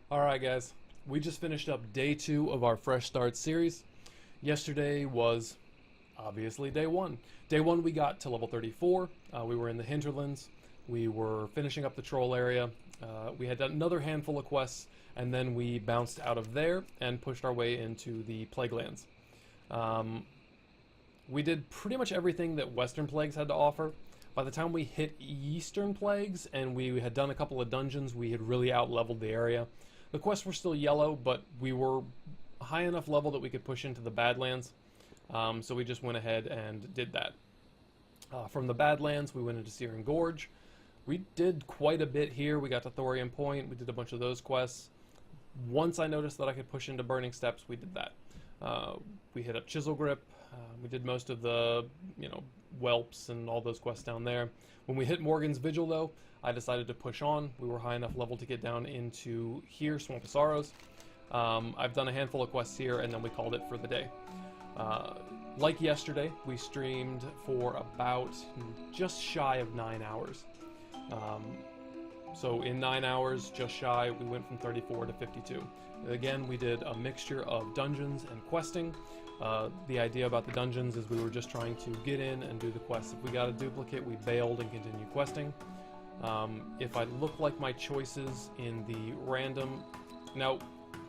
Alright guys, we just finished up day 2 of our Fresh Start series. Yesterday was obviously day 1. Day 1 we got to level 34, we were in the hinterlands, we were finishing up the troll area, we had another handful of quests, and then we bounced out of there and pushed our way into the Plaguelands. We did pretty much everything that Western Plagues had to offer. By the time we hit Eastern Plagues and we had done a couple of dungeons, we had really out-leveled the area. The quests were still yellow, but we were high enough level that we could push into the Badlands. So we just went ahead and did that. From the Badlands, we went into Searing Gorge. We did quite a bit here. We got to Thorium Point. We did a bunch of those quests. Once I noticed that I could push into Burning Steps, we did that. We hit up Chisel Grip. We did most of the, whelps and all those quests down there. When we hit Morgan's Vigil, though, I decided to push on. We were high enough level to get down into here, Swamp of Sorrows. I've done a handful of quests here, and then we called it for the day. Like yesterday, we streamed for about just shy of 9 hours. So in 9 hours, just shy, we went from 34 to 52. Again, we did a mixture of dungeons and questing. The idea about the dungeons is we were just trying to get in and do the quests. If we got a duplicate, we bailed and continued questing. If I look like my choices in the random... Now,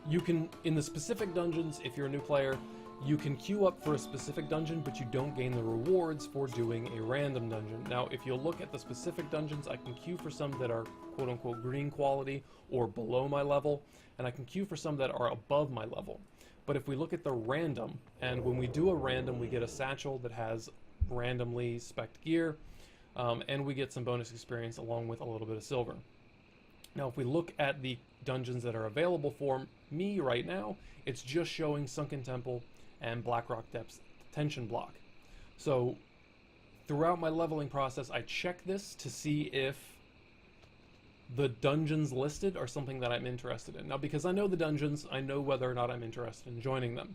you can, in the specific dungeons, if you're a new player, you can queue up for a specific dungeon, but you don't gain the rewards for doing a random dungeon. Now, if you look at the specific dungeons, I can queue for some that are quote-unquote green quality or below my level, and I can queue for some that are above my level. But if we look at the random, and when we do a random, we get a satchel that has randomly spec'd gear, and we get some bonus experience along with a little bit of silver. Now, if we look at the dungeons that are available for me right now, it's just showing Sunken Temple and Blackrock Depths Detention Block. So, throughout my leveling process, I check this to see if the dungeons listed are something that I'm interested in. Now, because I know the dungeons, I know whether or not I'm interested in joining them.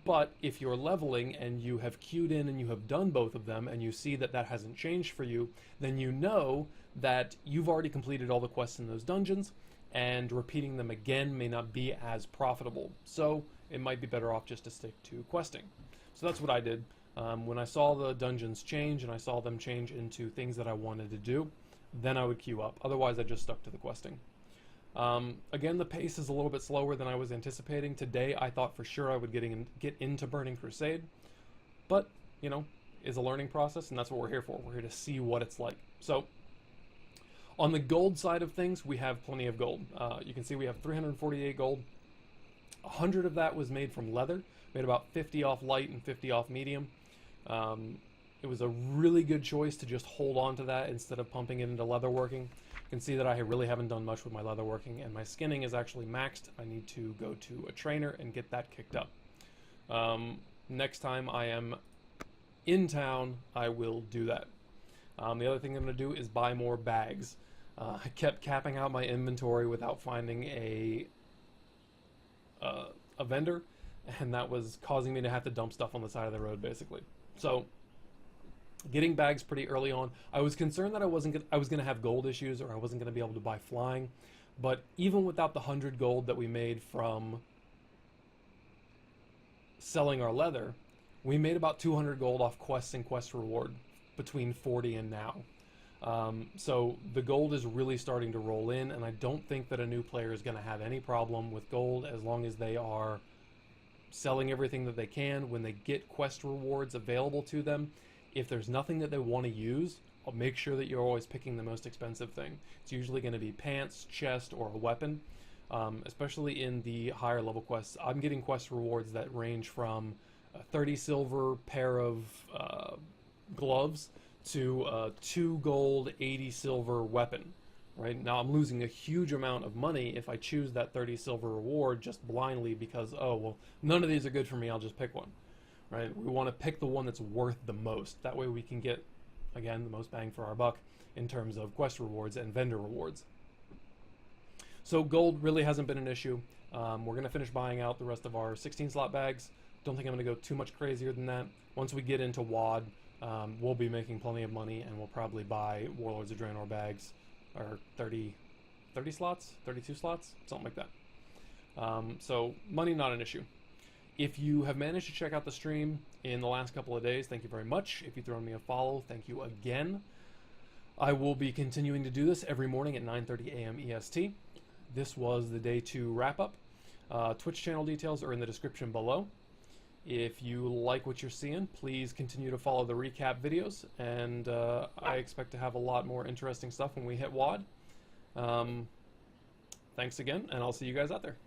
But if you're leveling and you have queued in and you have done both of them and you see that that hasn't changed for you, then you know that you've already completed all the quests in those dungeons, and repeating them again may not be as profitable. So it might be better off just to stick to questing. So that's what I did. When I saw the dungeons change and I saw them change into things that I wanted to do, then I would queue up. Otherwise, I just stuck to the questing. Again, the pace is a little bit slower than I was anticipating. Today, I thought for sure I would get into Burning Crusade. But, it's a learning process, and that's what we're here for. We're here to see what it's like. So, on the gold side of things, we have plenty of gold. You can see we have 348 gold. 100 of that was made from leather. Made about 50 off light and 50 off medium. It was a really good choice to just hold on to that instead of pumping it into leatherworking. You can see that I really haven't done much with my leatherworking, and my skinning is actually maxed. I need to go to a trainer and get that kicked up. Next time I am in town, I will do that. The other thing I'm going to do is buy more bags. I kept capping out my inventory without finding a vendor, and that was causing me to have to dump stuff on the side of the road, basically. So, getting bags pretty early on. I was concerned that I was going to have gold issues, or I wasn't going to be able to buy flying. But even without the 100 gold that we made from selling our leather, we made about 200 gold off quests and quest reward between 40 and now. So the gold is really starting to roll in, and I don't think that a new player is going to have any problem with gold as long as they are selling everything that they can. When they get quest rewards available to them, if there's nothing that they want to use, I'll make sure that you're always picking the most expensive thing. It's usually going to be pants, chest, or a weapon. Especially in the higher level quests, I'm getting quest rewards that range from a 30 silver pair of gloves to a 2 gold, 80 silver weapon. Right now, I'm losing a huge amount of money if I choose that 30 silver reward just blindly because, oh, well, none of these are good for me, I'll just pick one. Right? We want to pick the one that's worth the most. That way we can get, again, the most bang for our buck in terms of quest rewards and vendor rewards. So gold really hasn't been an issue. We're going to finish buying out the rest of our 16 slot bags. Don't think I'm going to go too much crazier than that. Once we get into WAD, we'll be making plenty of money, and we'll probably buy Warlords of Draenor bags, or 30 30 slots, 32 slots, something like that. So money not an issue. If you have managed to check out the stream in the last couple of days, thank you very much. If you've thrown me a follow, thank you again. I will be continuing to do this every morning at 9:30 a.m. EST. This was the day 2 wrap-up. Twitch channel details are in the description below. If you like what you're seeing, please continue to follow the recap videos, and I expect to have a lot more interesting stuff when we hit WOD. Thanks again, and I'll see you guys out there.